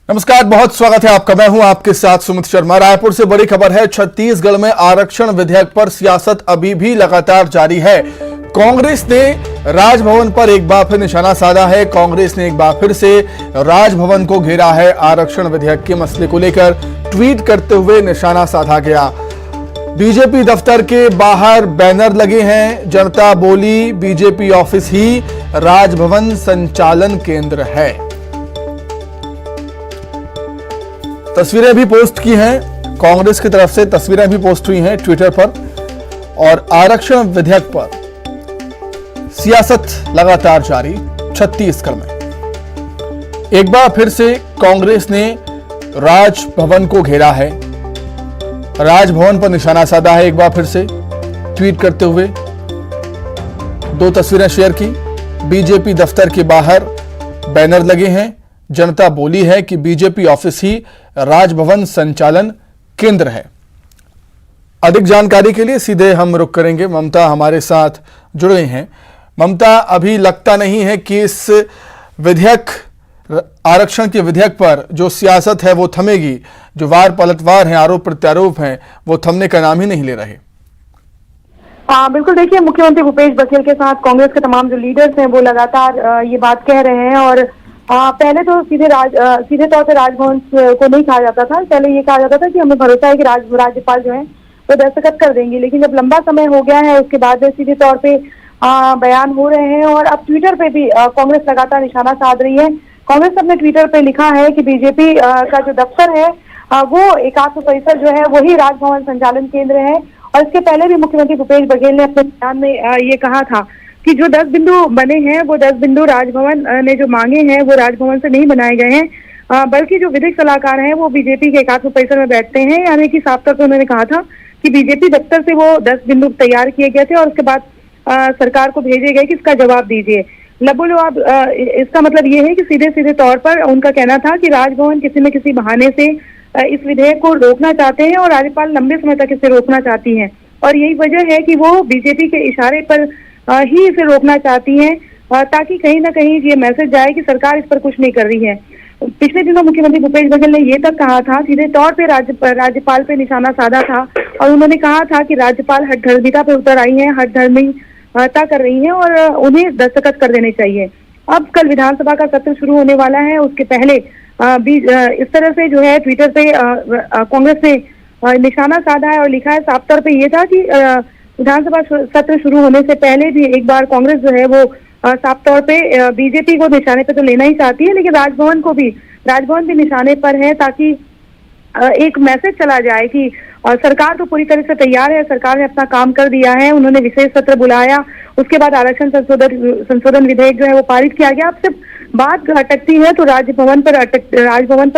नमस्कार, बहुत स्वागत है आपका। मैं हूं आपके साथ सुमित शर्मा। रायपुर से बड़ी खबर है। छत्तीसगढ़ में आरक्षण विधेयक पर सियासत अभी भी लगातार जारी है। कांग्रेस ने राजभवन पर एक बार फिर निशाना साधा है। कांग्रेस ने एक बार फिर से राजभवन को घेरा है। आरक्षण विधेयक के मसले को लेकर ट्वीट करते हुए निशाना साधा गया। बीजेपी दफ्तर के बाहर बैनर लगे हैं। जनता बोली बीजेपी ऑफिस ही राजभवन संचालन केंद्र है। तस्वीरें भी पोस्ट की हैं, कांग्रेस की तरफ से तस्वीरें भी पोस्ट हुई हैं ट्विटर पर। और आरक्षण विधेयक पर सियासत लगातार जारी छत्तीसगढ़ में। एक बार फिर से कांग्रेस ने राजभवन को घेरा है, राजभवन पर निशाना साधा है। एक बार फिर से ट्वीट करते हुए दो तस्वीरें शेयर की। बीजेपी दफ्तर के बाहर बैनर लगे हैं। जनता बोली है कि बीजेपी ऑफिस ही राजभवन संचालन केंद्र है। अधिक जानकारी के लिए सीधे हम रुख करेंगे। ममता हमारे साथ जुड़ गई हैं। ममता, अभी लगता नहीं है कि इस विधेयक, आरक्षण के विधेयक पर जो सियासत है वो थमेगी। जो वार पलटवार हैं, आरोप प्रत्यारोप हैं, वो थमने का नाम ही नहीं ले रहे। बिल्कुल, देखिए, मुख्यमंत्री भूपेश बघेल के साथ कांग्रेस के तमाम जो लीडर्स हैं वो लगातार ये बात कह रहे हैं। और पहले तो सीधे तौर पे राजभवन को नहीं कहा जाता था। पहले ये कहा जाता था कि हमें भरोसा है कि राज्यपाल जो है वो दस्तखत कर देंगे। लेकिन जब लंबा समय हो गया है उसके बाद सीधे तौर पे बयान हो रहे हैं। और अब ट्विटर पे भी कांग्रेस लगातार निशाना साध रही है। कांग्रेस ने अपने ट्विटर पे लिखा है कि बीजेपी का जो दफ्तर है वो एकात्म परिसर जो है वही राजभवन संचालन केंद्र है। और इसके पहले भी मुख्यमंत्री भूपेश बघेल ने अपने बयान में ये कहा था कि जो 10 बिंदु बने हैं वो 10 बिंदु राजभवन ने जो मांगे हैं वो राजभवन से नहीं बनाए गए हैं, बल्कि जो विधिक सलाहकार हैं वो बीजेपी के एकात्म परिसर में बैठते हैं। यानी कि साफ तौर पर उन्होंने कहा था कि बीजेपी दफ्तर से वो 10 बिंदु तैयार किए गए थे और उसके बाद सरकार को भेजे गए कि इसका जवाब दीजिए। लबोलुआब इसका मतलब ये है कि सीधे सीधे तौर पर उनका कहना था कि राजभवन किसी न किसी बहाने से इस विधेयक को रोकना चाहते हैं और राज्यपाल लंबे समय तक इसे रोकना चाहती हैं। और यही वजह है कि वो बीजेपी के इशारे पर ही इसे रोकना चाहती हैं, ताकि कहीं ना कहीं ये मैसेज जाए कि सरकार इस पर कुछ नहीं कर रही है। पिछले दिनों मुख्यमंत्री भूपेश बघेल ने ये तक कहा था, सीधे तौर पे राज्यपाल पे निशाना साधा था और उन्होंने कहा था कि राज्यपाल हठधर्मिता पे उतर आई है, हठधर्मिता कर रही है और उन्हें दस्तखत कर देने चाहिए। अब कल विधानसभा का सत्र शुरू होने वाला है, उसके पहले इस तरह से जो है ट्विटर पे कांग्रेस ने निशाना साधा है और लिखा है। साफ तौर पे ये था कि विधानसभा सत्र शुरू होने से पहले भी एक बार कांग्रेस जो है वो साफ तौर पे बीजेपी को निशाने पे तो लेना ही चाहती है, लेकिन राजभवन भी निशाने पर है, ताकि एक मैसेज चला जाए कि सरकार तो पूरी तरह से तैयार है, सरकार ने अपना काम कर दिया है। उन्होंने विशेष सत्र बुलाया, उसके बाद आरक्षण संशोधन विधेयक जो है वो पारित किया गया। अब सिर्फ बात अटकती है तो राजभवन पर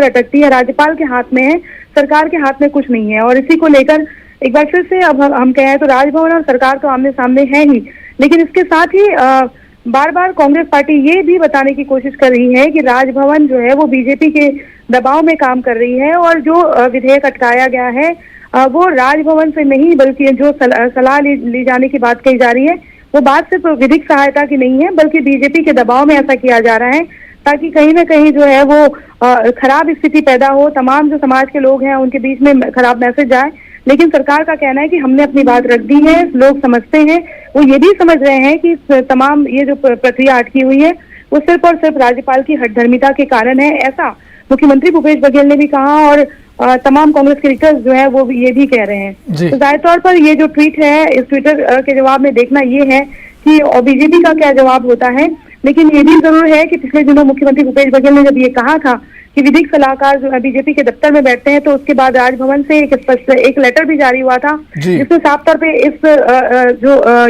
अटकती है। राज्यपाल के हाथ में है, सरकार के हाथ में कुछ नहीं है। और इसी को लेकर एक बार फिर से अब हम कहें तो राजभवन और सरकार तो आमने सामने है ही, लेकिन इसके साथ ही बार बार कांग्रेस पार्टी ये भी बताने की कोशिश कर रही है कि राजभवन जो है वो बीजेपी के दबाव में काम कर रही है और जो विधेयक अटकाया गया है वो राजभवन से नहीं, बल्कि जो सलाह ली जाने की बात कही जा रही है वो बात सिर्फ विधिक सहायता की नहीं है, बल्कि बीजेपी के दबाव में ऐसा किया जा रहा है ताकि कहीं ना कहीं जो है वो खराब स्थिति पैदा हो, तमाम जो समाज के लोग हैं उनके बीच में खराब मैसेज जाए। लेकिन सरकार का कहना है कि हमने अपनी बात रख दी है, लोग समझते हैं, वो ये भी समझ रहे हैं कि तमाम ये जो प्रक्रिया अटकी हुई है वो सिर्फ और सिर्फ राज्यपाल की हठधर्मिता के कारण है। ऐसा मुख्यमंत्री भूपेश बघेल ने भी कहा और तमाम कांग्रेस के लीडर्स जो है वो ये भी कह रहे हैं। तो जाहिर तौर पर ये जो ट्वीट है, इस ट्विटर के जवाब में देखना ये है कि बीजेपी का क्या जवाब होता है। लेकिन ये भी जरूर है कि पिछले दिनों मुख्यमंत्री भूपेश बघेल ने जब ये कहा था कि विधिक सलाहकार जो बीजेपी के दफ्तर में बैठते हैं, तो उसके बाद राजभवन से एक लेटर भी जारी हुआ था जिसमें साफ तौर पे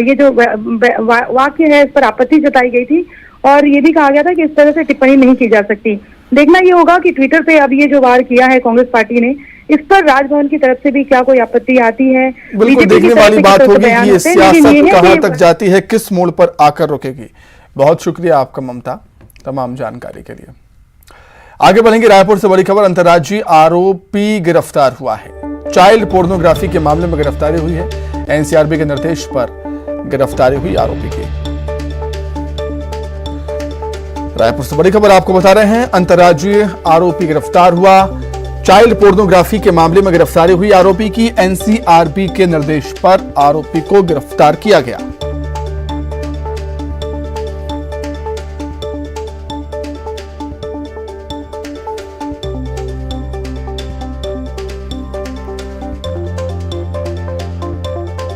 ये जो वाक्य है इस पर आपत्ति जताई गई थी और ये भी कहा गया था कि इस तरह से टिप्पणी नहीं की जा सकती। देखना ये होगा कि ट्विटर पे अब ये जो वार किया है कांग्रेस पार्टी ने, इस पर राजभवन की तरफ से भी क्या कोई आपत्ति आती है। बिल्कुल देखने वाली बात होगी कि ये सियासत कहां तक जाती है, किस मोड़ पर आकर रुकेगी। बहुत शुक्रिया आपका ममता, तमाम जानकारी के लिए। आगे बढ़ेंगे। रायपुर से बड़ी खबर, अंतर्राज्यीय आरोपी गिरफ्तार हुआ है। चाइल्ड पोर्नोग्राफी के मामले में गिरफ्तारी हुई है। एनसीआरबी के निर्देश पर गिरफ्तारी हुई आरोपी की। रायपुर से बड़ी खबर आपको बता रहे हैं। अंतर्राज्यीय आरोपी गिरफ्तार हुआ। चाइल्ड पोर्नोग्राफी के मामले में गिरफ्तारी हुई आरोपी की। एनसीआरबी के निर्देश पर आरोपी को गिरफ्तार किया गया।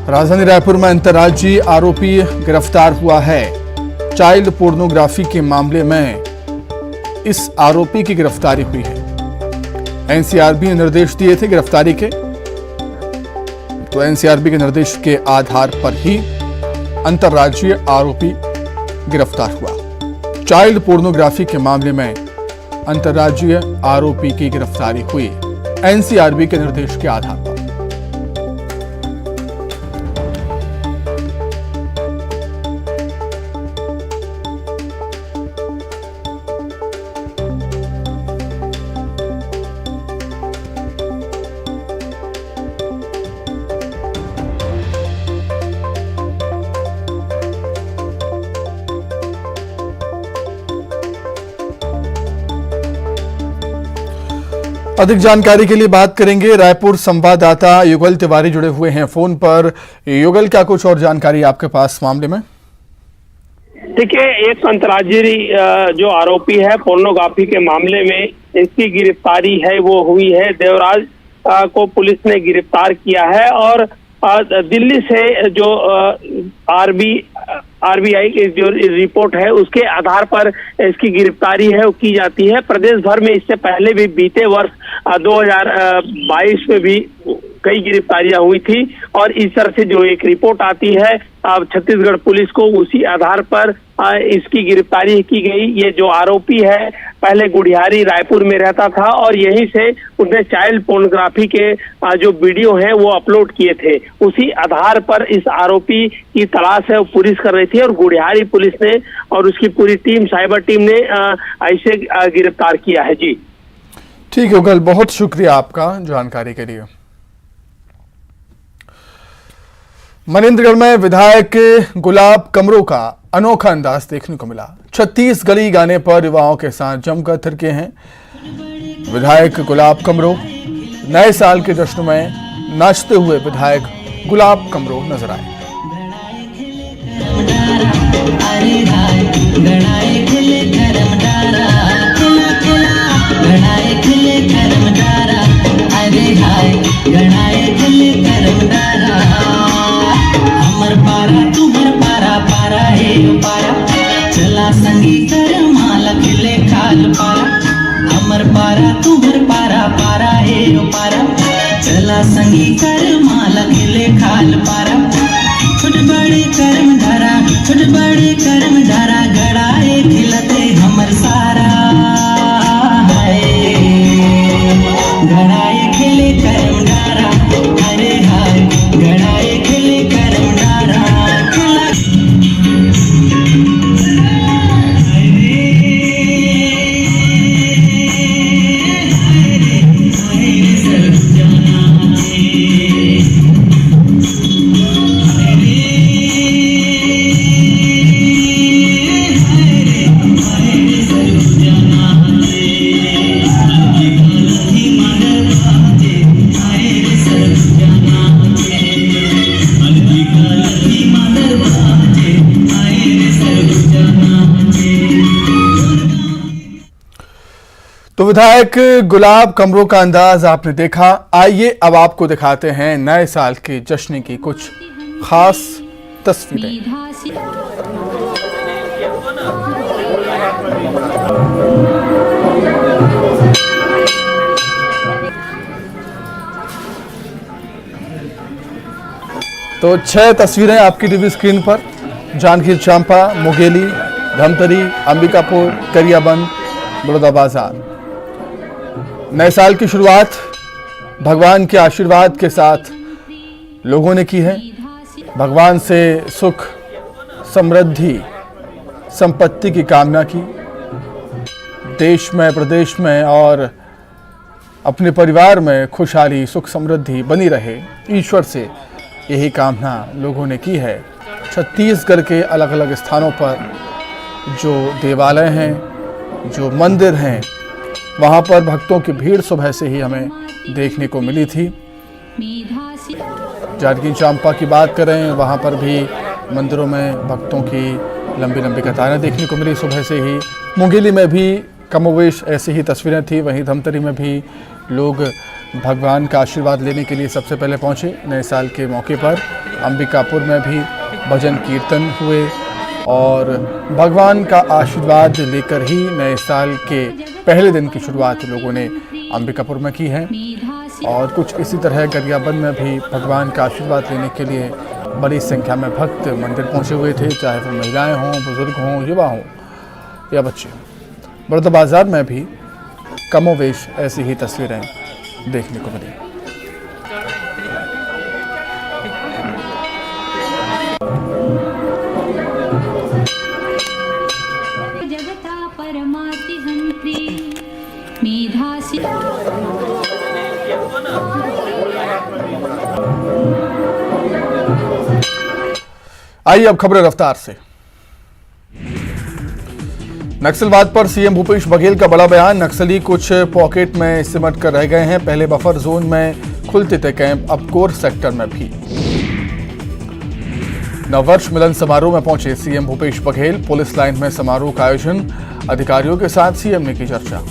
राजधानी रायपुर में अंतर्राज्यीय आरोपी गिरफ्तार हुआ है। चाइल्ड पोर्नोग्राफी के मामले में इस आरोपी की गिरफ्तारी हुई है। एनसीआरबी ने निर्देश दिए थे गिरफ्तारी के, तो एनसीआरबी के निर्देश के आधार पर ही अंतर्राज्यीय आरोपी गिरफ्तार हुआ। चाइल्ड पोर्नोग्राफी के मामले में अंतर्राज्यीय आरोपी की गिरफ्तारी हुई एनसीआरबी के निर्देश के आधार पर। अधिक जानकारी के लिए बात करेंगे। रायपुर संवाददाता युगल तिवारी जुड़े हुए हैं फोन पर। युगल, क्या कुछ और जानकारी आपके पास मामले में? देखिए, एक अंतर्राज्यीय जो आरोपी है पोर्नोग्राफी के मामले में, इसकी गिरफ्तारी है वो हुई है। देवराज को पुलिस ने गिरफ्तार किया है और दिल्ली से जो आरबीआई की जो रिपोर्ट है उसके आधार पर इसकी गिरफ्तारी है वो की जाती है। प्रदेश भर में इससे पहले भी बीते वर्ष 2022 में भी कई गिरफ्तारियां हुई थी और इस तरह से जो एक रिपोर्ट आती है अब छत्तीसगढ़ पुलिस को, उसी आधार पर इसकी गिरफ्तारी की गई। ये जो आरोपी है पहले गुड़ियारी रायपुर में रहता था और यहीं से उसने चाइल्ड पोर्नोग्राफी के जो वीडियो है वो अपलोड किए थे। उसी आधार पर इस आरोपी की तलाश है वो पुलिस कर रही थी और गुड़ियारी पुलिस ने और उसकी पूरी टीम, साइबर टीम ने ऐसे गिरफ्तार किया है। जी ठीक है युगल, बहुत शुक्रिया आपका जानकारी के लिए। मनेन्द्रगढ़ में विधायक गुलाब कमरो का अनोखा अंदाज देखने को मिला। 36 गली गाने पर युवाओं के साथ जमकर थिरके हैं विधायक गुलाब कमरो। नए साल के जश्न में नाचते हुए विधायक गुलाब कमरो नजर आए। चला संगी कर माला खिले खाल पारा, अमर पारा तुम्हर पारा पारा हे पारा। चला संगी कर माला खिले खाल पारा, छोट बड़े कर्म धारा, छोट बड़े कर्म धारा, गड़ाए खिलते हमर सारा है। गड़ाए खिले कर्म धारा, अरे हाय गड़ाए खिले कर्म धारा। तो विधायक गुलाब कमरो का अंदाज आपने देखा। आइए अब आपको दिखाते हैं नए साल के जश्न की कुछ खास तस्वीरें। तो 6 तस्वीरें आपकी टीवी स्क्रीन पर। जांजगीर चांपा, मुंगेली, धमतरी, अंबिकापुर, करियाबंद, बड़ौदाबाजार। नए साल की शुरुआत भगवान के आशीर्वाद के साथ लोगों ने की है। भगवान से सुख, समृद्धि, संपत्ति की कामना की। देश में, प्रदेश में और अपने परिवार में खुशहाली, सुख, समृद्धि बनी रहे, ईश्वर से यही कामना लोगों ने की है। छत्तीसगढ़ के अलग अलग स्थानों पर जो देवालय हैं, जो मंदिर हैं, वहाँ पर भक्तों की भीड़ सुबह से ही हमें देखने को मिली थी। जानकी चांपा की बात करें, वहाँ पर भी मंदिरों में भक्तों की लंबी लंबी कतारें देखने को मिली सुबह से ही। मुंगेली में भी कमोवेश ऐसी ही तस्वीरें थी। वहीं धमतरी में भी लोग भगवान का आशीर्वाद लेने के लिए सबसे पहले पहुंचे नए साल के मौके पर। अंबिकापुर में भी भजन कीर्तन हुए और भगवान का आशीर्वाद लेकर ही नए साल के पहले दिन की शुरुआत लोगों ने अंबिकापुर में की है। और कुछ इसी तरह गरियाबंद में भी भगवान का आशीर्वाद लेने के लिए बड़ी संख्या में भक्त मंदिर पहुंचे हुए थे, चाहे वो महिलाएं हों, बुजुर्ग हों, युवा हों या बच्चे। बड़ौदा बाजार में भी कमोवेश ऐसी ही तस्वीरें देखने को मिली। जगता परमाति हंत्री मेधासी। आइए अब खबरें रफ्तार से। नक्सलवाद पर सीएम भूपेश बघेल का बड़ा बयान। नक्सली कुछ पॉकेट में सिमट कर रह गए हैं। पहले बफर जोन में खुलते थे कैंप, अब कोर सेक्टर में भी। नववर्ष मिलन समारोह में पहुंचे CM Bhupesh Baghel. Police line में समारोह का आयोजन, अधिकारियों के साथ सीएम ने की चर्चा।